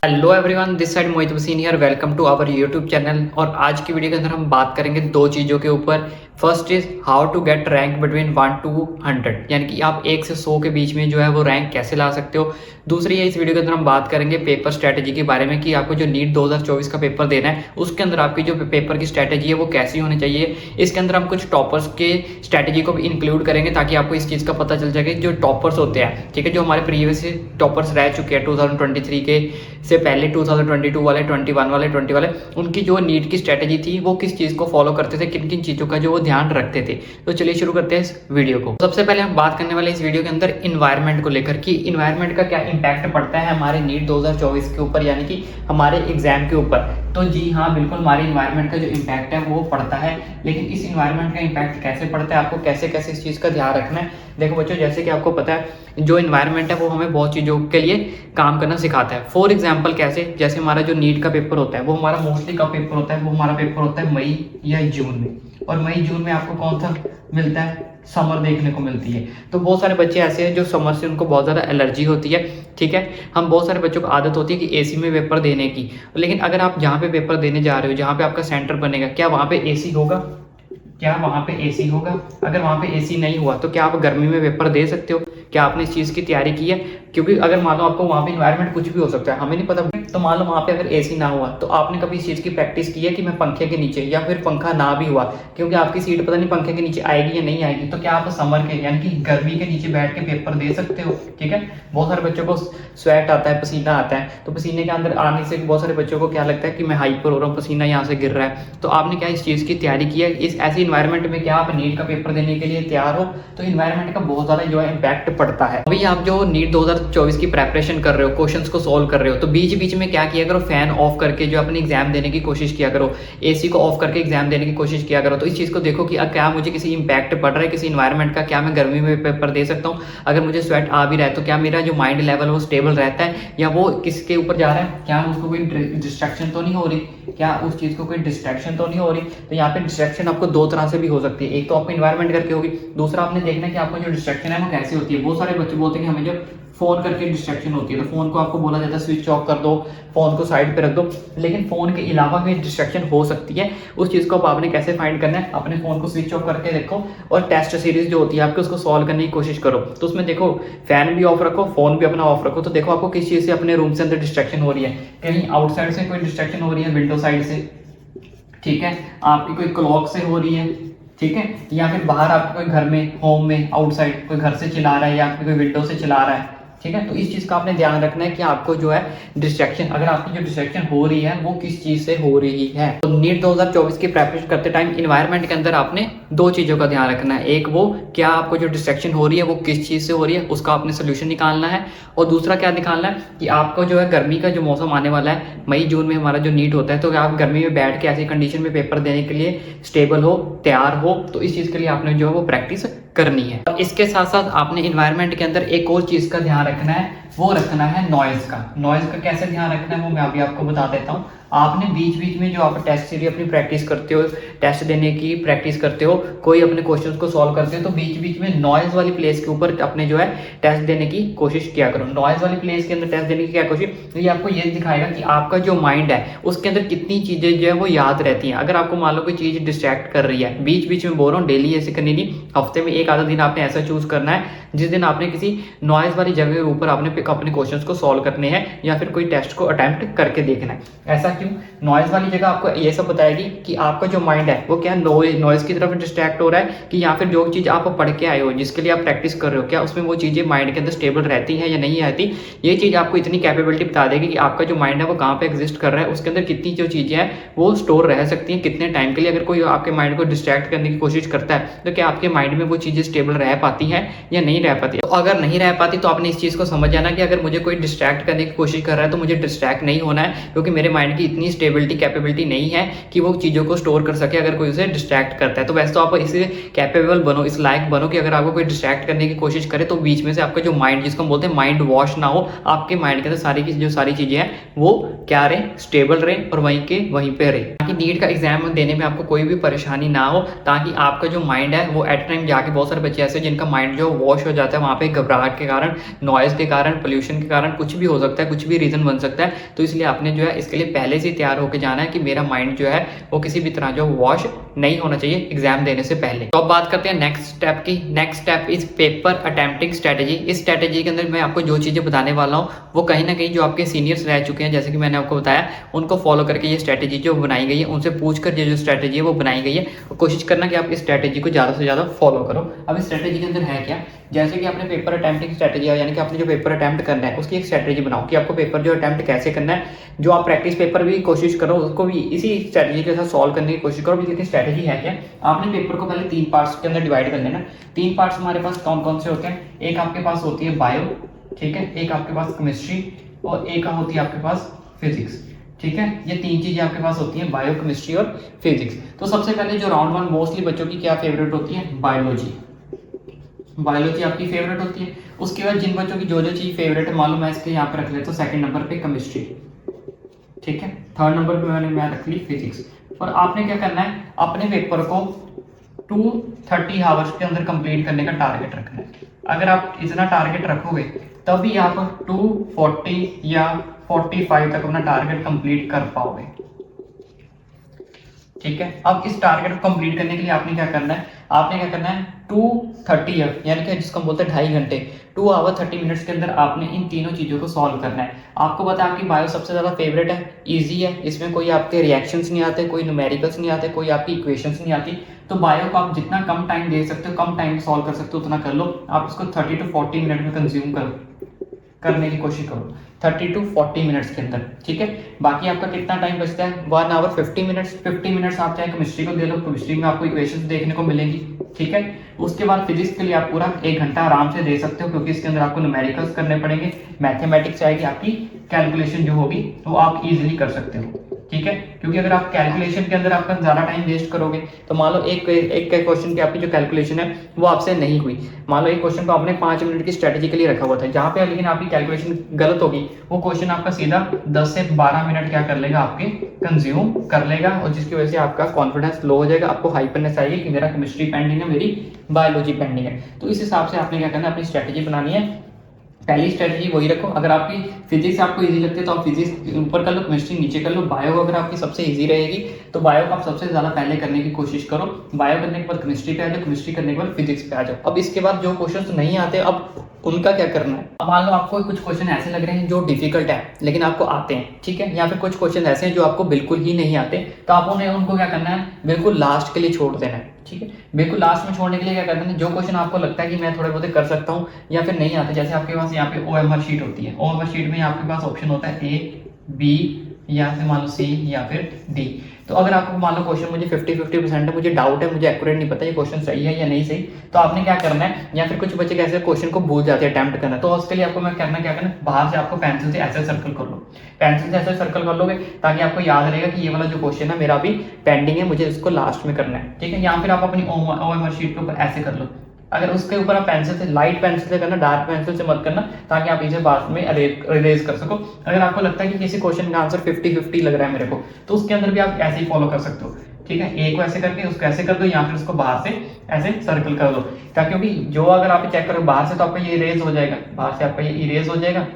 Hello everyone, this side Mohit Waseen here. Welcome to our YouTube channel. और आज की video के अंदर हम बात करेंगे दो चीज़ों के ऊपर। First is how to get rank between 1 to 100, यानी कि आप 1 से 100 के बीच में जो है वो रैंक कैसे ला सकते हो। दूसरी है, इस वीडियो के अंदर हम बात करेंगे पेपर स्ट्रैटेजी के बारे में कि आपको जो नीट 2024 का पेपर देना है उसके अंदर आपकी जो पेपर की स्ट्रैटेजी है वो कैसी होनी चाहिए। इसके अंदर हम कुछ टॉपर्स के स्ट्रैटेजी को भी इंक्लूड करेंगे ताकि आपको इस चीज़ का पता चल जाए कि जो टॉपर्स होते हैं, ठीक है, जो हमारे प्रीवियस टॉपर्स रह चुके हैं 2023 के से पहले, 2022 वाले, 21 वाले, 20 वाले, उनकी जो नीट की स्ट्रैटेजी थी वो किस चीज़ को फॉलो करते थे, किन किन चीज़ों का जो वो ध्यान रखते थे। तो चलिए शुरू करते हैं इस वीडियो को। सबसे पहले हम बात करने वाले इस वीडियो के अंदर इन्वायरमेंट को लेकर कि इन्वायरमेंट का क्या इंपैक्ट पड़ता है हमारे नीट 2024 के ऊपर, यानी कि हमारे एग्जाम के ऊपर। तो जी हाँ, बिल्कुल, हमारे इन्वायरमेंट का जो इम्पैक्ट है वो पड़ता है। लेकिन इस इन्वायरमेंट का इम्पैक्ट कैसे पड़ता है, आपको कैसे कैसे इस चीज़ का ध्यान रखना है। देखो बच्चों, जैसे कि आपको पता है जो इन्वायरमेंट है वो हमें बहुत चीज़ों के लिए काम करना सिखाता है। फॉर एग्जाम्पल कैसे, जैसे हमारा जो नीट का पेपर होता है वो हमारा मोस्टली कब पेपर होता है, वो हमारा पेपर होता है मई या जून में। और मई जून में आपको कौन सा मिलता है, समर देखने को मिलती है। तो बहुत सारे बच्चे ऐसे हैं जो समर से उनको बहुत ज़्यादा एलर्जी होती है, ठीक है। हम बहुत सारे बच्चों को आदत होती है कि एसी में पेपर देने की। लेकिन अगर आप जहाँ पे पेपर देने जा रहे हो, जहाँ पे आपका सेंटर बनेगा, क्या वहाँ पे एसी होगा? क्या वहाँ पे एसी होगा? अगर वहाँ पे एसी नहीं हुआ तो क्या आप गर्मी में पेपर दे सकते हो? क्या आपने इस चीज़ की तैयारी की है? क्योंकि अगर मान लो आपको वहाँ पे इन्वायरमेंट कुछ भी हो सकता है, हमें नहीं पता। तो मान लो वहाँ पे अगर एसी ना हुआ तो आपने कभी इस चीज़ की प्रैक्टिस की है कि मैं पंखे के नीचे, या फिर पंखा ना भी हुआ क्योंकि आपकी सीट पता नहीं पंखे के नीचे आएगी या नहीं आएगी, तो क्या आप समर के यानी कि गर्मी के नीचे बैठ के पेपर दे सकते हो? ठीक है। बहुत सारे बच्चों को स्वेट आता है, पसीना आता है, तो पसीने के अंदर आने से बहुत सारे बच्चों को क्या लगता है कि मैं हाइपर हो रहा हूँ, पसीना यहाँ से गिर रहा है। तो आपने क्या इस चीज़ की तैयारी की है? इस ऐसे इन्वायरमेंट में क्या आप नीट का पेपर देने के लिए तैयार हो? तो इन्वायरमेंट का बहुत ज़्यादा जो है इम्पैक्ट पड़ता है। अभी आप जो नीट 2024 की प्रेपरेशन कर रहे हो, क्वेश्चंस को सॉल्व कर रहे हो, तो बीच बीच में क्या किया करो, फैन ऑफ करके जो अपने एग्जाम देने की कोशिश किया करो, एसी को ऑफ करके एग्जाम देने की कोशिश किया करो। तो इस चीज़ को देखो कि क्या मुझे किसी इंपैक्ट पड़ रहा है किसी इन्वायरमेंट का, क्या मैं गर्मी में पेपर दे सकता हूँ? अगर मुझे स्वेट आ भी रहा है तो क्या मेरा जो माइंड लेवल वो स्टेबल रहता है, या वो किसके ऊपर जा रहा है? क्या उसको कोई डिस्ट्रैक्शन तो नहीं हो रही? क्या उस चीज़ को कोई डिस्ट्रैक्शन तो नहीं हो रही? तो यहाँ पे डिस्ट्रैक्शन आपको दो तरह से भी हो सकती है। एक तो आपको इन्वायरमेंट करके होगी, दूसरा आपने देखना है कि आपको जो डिस्ट्रैक्शन है वो कैसे होती है। बहुत सारे बच्चे बोलते हैं कि हमें जो फोन करके डिस्ट्रैक्शन होती है, तो फोन को आपको बोला जाता है स्विच ऑफ कर दो, फोन को साइड पे रख दो। लेकिन फोन के अलावा भी डिस्ट्रैक्शन हो सकती है। उस चीज़ को आपने कैसे फाइंड करना है, अपने फोन को स्विच ऑफ करके देखो और टेस्ट सीरीज जो होती है आपको उसको सॉल्व करने की कोशिश करो। तो उसमें देखो फैन भी ऑफ रखो, फोन भी अपना ऑफ रखो, तो देखो आपको किस चीज़ से अपने रूम से अंदर डिस्ट्रैक्शन हो रही है। कहीं आउटसाइड से कोई डिस्ट्रैक्शन हो रही है, विंडो साइड से, ठीक है, आपकी कोई क्लॉक से हो रही है, ठीक है, या फिर बाहर आपके कोई घर में, होम में, आउटसाइड कोई घर से चला रहा है या कोई विंडो से चला रहा है, ठीक है। तो इस चीज़ का आपने ध्यान रखना है कि आपको जो है डिस्ट्रैक्शन, अगर आपकी जो डिस्ट्रैक्शन हो रही है वो किस चीज़ से हो रही है। तो नीट 2024 की प्रेपरेशन करते टाइम इन्वायरमेंट के अंदर आपने दो चीज़ों का ध्यान रखना है। एक वो क्या आपको जो डिस्ट्रैक्शन हो रही है वो किस चीज़ से हो रही है, उसका आपने सोल्यूशन निकालना है। और दूसरा क्या निकालना है कि आपको जो है गर्मी का जो मौसम आने वाला है, मई जून में हमारा जो नीट होता है, तो आप गर्मी में बैठ के ऐसी कंडीशन में पेपर देने के लिए स्टेबल हो, तैयार हो, तो इस चीज़ के लिए आपने जो है वो प्रैक्टिस करनी है। और इसके साथ साथ आपने इन्वायरमेंट के अंदर एक और चीज़ का ध्यान रखना है, वो रखना है नॉइज़ का। नॉइज़ का कैसे ध्यान रखना है वो मैं अभी आपको बता देता हूँ। आपने बीच बीच में जो आप टेस्ट सीरीज अपनी प्रैक्टिस करते हो, टेस्ट देने की प्रैक्टिस करते हो, कोई अपने क्वेश्चंस को सॉल्व करते हो, तो बीच बीच में नॉइज़ वाली प्लेस के ऊपर अपने जो है टेस्ट देने की कोशिश किया करो। नॉइज़ वाली प्लेस के अंदर टेस्ट देने की क्या कोशिश, तो ये आपको ये दिखाएगा कि आपका जो माइंड है उसके अंदर कितनी चीज़ें जो है वो याद रहती हैं। अगर आपको मान लो कोई चीज़ डिस्ट्रैक्ट कर रही है, बीच बीच में बोल रहा हूँ, डेली ऐसे करनी नहीं, हफ्ते में एक आधा दिन आपने ऐसा चूज करना है जिस दिन आपने किसी नॉइज़ वाली जगह के ऊपर आपने अपने क्वेश्चंस को सॉल्व करने हैं या फिर कोई टेस्ट को अटेम्प्ट करके देखना है। ऐसा क्यों? नॉइज़ वाली जगह आपको ये सब बताएगी कि आपका जो माइंड है वो क्या नॉइज़ की तरफ डिस्ट्रैक्ट हो रहा है, कि या फिर जो चीज़ आप पढ़ के आए हो, जिसके लिए आप प्रैक्टिस कर रहे हो, क्या उसमें वो चीज़ें माइंड के अंदर स्टेबल रहती हैं या नहीं रहती। ये चीज़ आपको इतनी कैपेबिलिटी बता देगी कि आपका जो माइंड है वो कहाँ पे एग्जिस्ट कर रहा है, उसके अंदर कितनी जो चीज़ें हैं वो स्टोर रह सकती हैं, कितने टाइम के लिए। अगर कोई आपके माइंड को डिस्ट्रैक्ट करने की कोशिश करता है तो क्या आपके माइंड में वो चीज़ें स्टेबल रह पाती हैं या नहीं रह पाती। तो अगर नहीं रह पाती तो आपने इस चीज़ को समझ जाना कि अगर मुझे कोई डिस्ट्रैक्ट करने की कोशिश कर रहा है तो मुझे डिस्ट्रैक्ट नहीं होना है, क्योंकि मेरे माइंड की इतनी स्टेबिलिटी कैपेबिलिटी नहीं है कि वो चीज़ों को स्टोर कर सके अगर कोई उसे डिस्ट्रैक्ट करता है। तो वैसे तो आप इसे कैपेबल बनो, इस लायक बनो कि अगर आपको कोई डिस्ट्रैक्ट करने की कोशिश करे तो बीच में से आपका जो माइंड, जिसको हम बोलते हैं माइंड वॉश ना हो, आपके माइंड के अंदर सारी की जो सारी चीज़ें हैं वो क्या रहे, स्टेबल रहे और वहीं के वहीं पे रहे, ताकि नीट का एग्जाम देने में आपको कोई भी परेशानी ना हो, ताकि आपका जो माइंड है वो एट टाइम जाके, बहुत सारे बच्चे ऐसे जिनका माइंड जो वॉश हो जाता है वहाँ पे घबराहट के कारण, नॉइज़ के कारण, पोल्यूशन के कारण कुछ भी हो सकता है, कुछ भी रीज़न बन सकता है। तो इसलिए आपने जो है इसके लिए पहले से तैयार होकर जाना है कि मेरा माइंड जो है वो किसी भी तरह जो वॉश नहीं होना चाहिए एग्जाम देने से पहले। तो अब बात करते हैं नेक्स्ट स्टेप की। Next step is paper attempting strategy. इस स्ट्रेटेजी के अंदर मैं आपको जो चीज़ें बताने वाला हूँ वो कहीं ना कहीं जो आपके सीनियर्स रह चुके हैं, जैसे कि मैंने आपको बताया, उनको फॉलो करके ये स्ट्रेटेजी जो बनाई गई है, उनसे पूछकर जो स्ट्रेटेजी है वो बनाई गई है, कोशिश करना कि आप इस स्ट्रेटेजी को ज़्यादा से ज़्यादा फॉलो करो। अब इस स्ट्रेटेजी के अंदर है क्या, जैसे कि आपने पेपर अटेम्प्टिंग स्ट्रेटेजी यानी कि आपने जो पेपर अटेम्प्ट करना है उसकी एक स्ट्रेटेजी बनाओ कि आपको पेपर जो अटेम्प्ट कैसे करना है। जो आप प्रैक्टिस पेपर भी कोशिश करो उसको भी इसी स्ट्रेटेजी के साथ सॉल्व करने की कोशिश करो। लेकिन स्ट्रेटेजी है क्या, आपने पेपर को पहले 3 पार्ट्स के अंदर डिवाइड कर लेना। 3 पार्ट्स हमारे पास कौन कौन से होते हैं, एक आपके पास होती है बायो, ठीक है, एक आपके पास केमिस्ट्री और एक होती है आपके पास फिजिक्स, ठीक है। ये 3 चीजें आपके पास होती हैं, बायो, केमिस्ट्री और फिजिक्स। तो सबसे पहले जो राउंड 1 मोस्टली बच्चों की क्या फेवरेट होती है, बायोलॉजी। बायोलॉजी आपकी फेवरेट होती है। उसके बाद जिन बच्चों की जो जो चीज फेवरेट है, मालूम है इसके यहाँ पे रख लेते हो सेकंड नंबर पे केमिस्ट्री, ठीक है। थर्ड नंबर पे मैं रख ली फिजिक्स। और आपने क्या करना है, अपने पेपर को 230 आवर्स के अंदर कंप्लीट करने का टारगेट रखना है। अगर आप इतना टारगेट रखोगे तभी आप 240 या 45 तक अपना टारगेट कंप्लीट कर पाओगे, ठीक है। अब इस टारगेट को कंप्लीट करने के लिए आपने क्या करना है, आपने क्या करना है 230 यानी कि जिसको हम बोलते हैं 2.5 घंटे, 2 आवर 30 मिनट्स के अंदर आपने इन तीनों चीज़ों को सॉल्व करना है। आपको पता है आपकी बायो सबसे ज़्यादा फेवरेट है, इजी है, इसमें कोई आपके रिएक्शंस नहीं आते, कोई न्यूमेरिकल्स नहीं आते, कोई आपकी इक्वेशंस नहीं आती। तो बायो को आप जितना कम टाइम दे सकते हो, कम टाइम सॉल्व कर सकते हो उतना कर लो। आप इसको 30 to 40 मिनट में कंज्यूम करने की कोशिश करो, 30 to 40 मिनट्स के अंदर, ठीक है। बाकी आपका कितना टाइम बचता है, 1 आवर 50 मिनट्स। 50 मिनट्स आप चाहे केमिस्ट्री को दे लो, केमिस्ट्री में आपको इक्वेशंस देखने को मिलेंगी, ठीक है। उसके बाद फिजिक्स के लिए आप पूरा 1 घंटा आराम से दे सकते हो, क्योंकि इसके अंदर आपको न्यूमेरिकल्स करने पड़ेंगे, मैथमेटिक्स आएगी, आपकी कैलकुलेशन जो होगी वो आप इजीली कर सकते हो, ठीक है। क्योंकि अगर आप कैलकुलेशन के अंदर आपका ज्यादा टाइम वेस्ट करोगे तो मान लो एक क्वेश्चन की आपकी जो कैलकुलेशन है वो आपसे नहीं हुई। मान लो एक क्वेश्चन को आपने 5 मिनट की स्ट्रेटेजी के लिए रखा हुआ था, जहां पे लेकिन आपकी कैलकुलेशन गलत होगी, वो क्वेश्चन आपका सीधा 10 से 12 मिनट क्या कर लेगा, आपके कंज्यूम कर लेगा, और जिसकी वजह से आपका कॉन्फिडेंस लो हो जाएगा, आपको हाइपरनेस आएगी कि मेरा केमिस्ट्री पेंडिंग है, मेरी बायोलॉजी पेंडिंग है। तो इस हिसाब से आपने क्या करना है, अपनी स्ट्रेटेजी बनानी है। पहली स्ट्रेटजी वही रखो। अगर आपकी फिजिक्स आपको इजी लगती है तो आप फिजिक्स ऊपर कर लो, केमिस्ट्री नीचे कर लो। बायो अगर आपकी सबसे इजी रहेगी तो बायो को आप सबसे ज्यादा पहले करने की कोशिश करो। बायो करने के बाद केमिस्ट्री पे आ जाओ, केमिस्ट्री करने के बाद फिजिक्स पे आ जाओ। अब इसके बाद जो क्वेश्चन नहीं आते, अब उनका क्या करना है। अब मान लो आपको कुछ क्वेश्चन ऐसे लग रहे हैं जो डिफिकल्ट है लेकिन आपको आते हैं, ठीक है, या फिर कुछ क्वेश्चन ऐसे हैं जो आपको बिल्कुल ही नहीं आते, तो आप उनको क्या करना है, बिल्कुल लास्ट के लिए छोड़ देना है, ठीक है। बिल्कुल लास्ट में छोड़ने के लिए क्या करना है, जो क्वेश्चन आपको लगता है कि मैं थोड़े बहुत कर सकता हूँ या फिर नहीं आते, जैसे आपके पास यहाँ पे OMR शीट होती है, OMR शीट में आपके पास ऑप्शन होता है A, B या फिर मान लो C या फिर D। तो अगर आपको मान लो क्वेश्चन मुझे 50-50% है, मुझे डाउट है, मुझे एक्यूरेट नहीं पता ये क्वेश्चन सही है या नहीं सही, तो आपने क्या करना है, या फिर कुछ बच्चे कैसे क्वेश्चन को भूल जाते हैं अटेम्प्ट करना, तो उसके लिए आपको मैं क्या करना, बाहर से आपको पेंसिल से ऐसे सर्कल कर लो, पेंसिल से ऐसे सर्कल कर लोगे ताकि आपको याद रहेगा कि ये वाला जो क्वेश्चन है मेरा भी पेंडिंग है, मुझे इसको लास्ट में करना है, ठीक है। या फिर आप अपनी OMR शीट के ऊपर ऐसे कर लो। अगर उसके ऊपर आप पेंसिल से, लाइट पेंसिल से करना, डार्क पेंसिल से मत करना, ताकि आप इसे बाद में इरेज कर सको। अगर आपको लगता है कि किसी क्वेश्चन का आंसर 50-50 लग रहा है मेरे को, तो उसके अंदर भी आप ऐसे ही फॉलो कर सकते हो, ठीक है। ए को ऐसे करके उसको ऐसे कर दो, या फिर उसको बाहर से ऐसे सर्कल कर दो, क्योंकि जो अगर आप चेक करो बाहर से तो आपका ये इरेज हो जाएगा, बाहर से आपका ये इरेज हो जाएगा।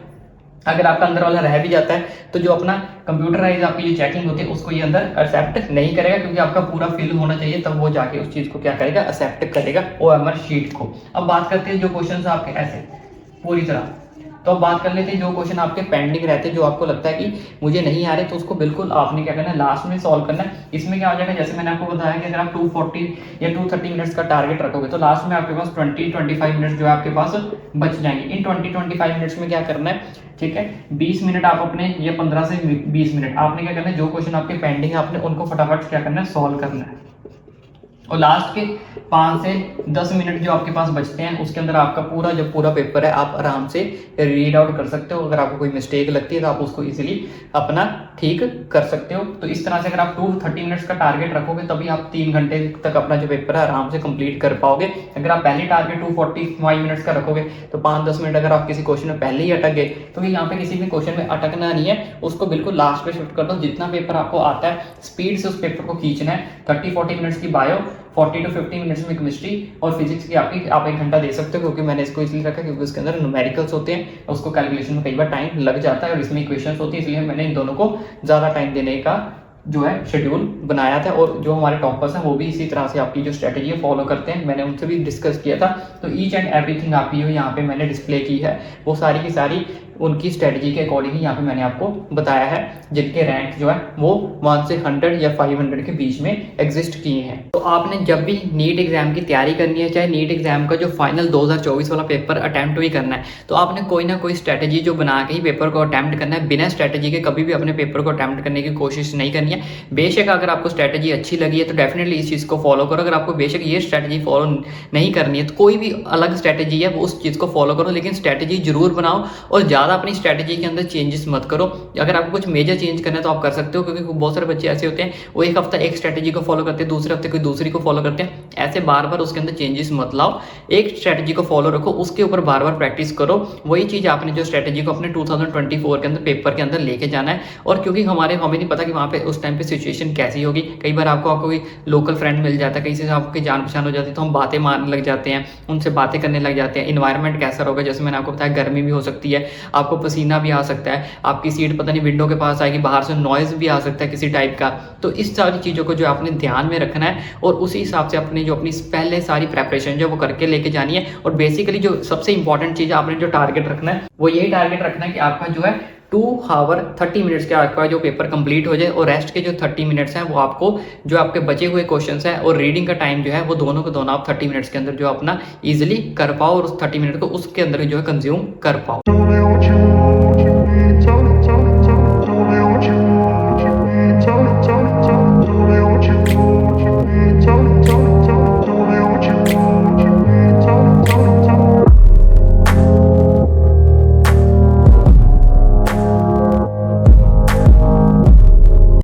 अगर आपका अंदर वाला रह भी जाता है तो जो अपना कंप्यूटराइज आपकी जो चेकिंग होती है उसको ये अंदर एक्सेप्ट नहीं करेगा, क्योंकि आपका पूरा फिल होना चाहिए, तब वो जाके उस चीज को क्या करेगा, एक्सेप्ट करेगा OMR शीट को। अब बात करते हैं जो क्वेश्चन आपके ऐसे पूरी तरह, तो अब बात कर लेते हैं जो क्वेश्चन आपके पेंडिंग रहते हैं, जो आपको लगता है कि मुझे नहीं आ रहे, तो उसको बिल्कुल आपने क्या करना है, लास्ट में सॉल्व करना है। इसमें क्या हो जाएगा, जैसे मैंने आपको बताया कि अगर आप 240 या 230 मिनट्स का टारगेट रखोगे तो लास्ट में आपके पास 20-25 मिनट्स जो है आपके पास बच जाएंगे। इन 20-25 मिनट्स में क्या करना है, ठीक है, 20 मिनट आप अपने, या 15 से 20 मिनट आपने क्या करना है, जो क्वेश्चन आपके पेंडिंग है आपने उनको फटाफट क्या करना है, सॉल्व करना है। और लास्ट के 5 से 10 मिनट जो आपके पास बचते हैं उसके अंदर आपका पूरा पेपर है आप आराम से रीड आउट कर सकते हो। अगर आपको कोई मिस्टेक लगती है तो आप उसको इजीली अपना ठीक कर सकते हो। तो इस तरह से अगर आप 230 मिनट्स का टारगेट रखोगे तभी आप 3 घंटे तक अपना जो पेपर है आराम से कंप्लीट कर पाओगे। अगर आप पहले टारगेट 245 मिनट्स का रखोगे तो 5-10 मिनट अगर आप किसी क्वेश्चन में पहले ही अटक गए तो यहाँ पे किसी भी क्वेश्चन में अटकना नहीं है, उसको बिल्कुल लास्ट पे शिफ्ट कर दो। जितना पेपर आपको आता है स्पीड से उस पेपर को खींचना है। 30-40 मिनट्स की बायो, 40 to 50 मिनट्स में केमिस्ट्री और फिजिक्स की आप 1 घंटा दे सकते हो, क्योंकि मैंने इसको इसलिए रखा क्योंकि उसके अंदर न्यूमेरिकल्स होते हैं, उसको कैलकुलेशन में कई बार टाइम लग जाता है और इसमें इक्वेशंस होती है, इसलिए मैंने इन दोनों को ज़्यादा टाइम देने का जो है शेड्यूल बनाया था। और जो हमारे टॉपर्स हैं वो भी इसी तरह से आपकी जो स्ट्रेटजी है फॉलो करते हैं, मैंने उनसे भी डिस्कस किया था। तो ईच एंड एवरीथिंग आपकी जो यहाँ पे मैंने डिस्प्ले की है वो सारी की सारी उनकी स्ट्रेटजी के अकॉर्डिंग ही यहाँ पे मैंने आपको बताया है, जिनके रैंक जो है वो 1 से 100 या 500 के बीच में एग्जिस्ट किए हैं। तो आपने जब भी नीट एग्जाम की तैयारी करनी है, चाहे नीट एग्जाम का जो फाइनल 2024 वाला पेपर अटैम्प्ट भी करना है, तो आपने कोई ना कोई स्ट्रेटजी जो बना के ही पेपर को अटैम्प्ट करना है। बिना स्ट्रेटजी के कभी भी अपने पेपर को अटैम्प्ट करने की कोशिश नहीं करनी है। बेशक अगर आपको स्ट्रेटजी अच्छी लगी है तो डेफिनेटली इस चीज़ को फॉलो करो। अगर आपको बेशक ये स्ट्रेटजी फॉलो नहीं करनी है तो कोई भी अलग स्ट्रेटजी है वो उस चीज़ को फॉलो करो, लेकिन स्ट्रेटजी जरूर बनाओ और ज़्यादा अपनी स्ट्रेटजी अंदर चेंजेस मत करो। अगर आपको कुछ मेजर चेंज करना है तो आप कर सकते हो, क्योंकि बहुत सारे बच्चे ऐसे होते हैं वो एक हफ्ता एक स्ट्रेटजी को फॉलो करते हैं, दूसरे हफ्ते कोई दूसरी को फॉलो करते हैं। ऐसे बार बार उसके अंदर चेंजेस मत लाओ, एक स्ट्रेटजी को फॉलो रखो, उसके ऊपर बार बार प्रैक्टिस करो। वही चीज़ आपने जो स्ट्रेटजी को अपने 2024 के अंदर पेपर के अंदर लेके जाना है। और क्योंकि हमें नहीं पता कि वहाँ पे उस टाइम पे सिचुएशन कैसी होगी, कई बार आपको कोई लोकल फ्रेंड मिल जाता है, कहीं से आपकी जान पहचान हो जाती है तो हम बातें मारने लग जाते हैं, उनसे बातें करने लग जाते हैं। इन्वायरमेंट कैसा होगा, जैसे मैंने आपको बताया गर्मी भी हो सकती है, आपको पसीना भी आ सकता है, आपकी सीट पता नहीं विंडो के पास आएगी, बाहर से नॉइज भी आ सकता है किसी टाइप का। तो इस सारी चीज़ों को जो आपने ध्यान में रखना है और उसी हिसाब से अपनी पहले सारी प्रेपरेशन जो वो करके लेके जानी है। और बेसिकली जो सबसे इंपॉर्टेंट चीज़ आपने जो टारगेट रखना है वो यही टारगेट रखना है कि आपका जो है 2 आवर 30 मिनट्स के आपका जो पेपर कंप्लीट हो जाए और रेस्ट के जो 30 मिनट्स हैं वो आपको जो आपके बचे हुए क्वेश्चंस हैं और रीडिंग का टाइम जो है वो दोनों को दोनों आप 30 मिनट्स के अंदर जो अपना इजीली कर पाओ और उस 30 मिनट को उसके अंदर जो है कंज्यूम कर पाओ।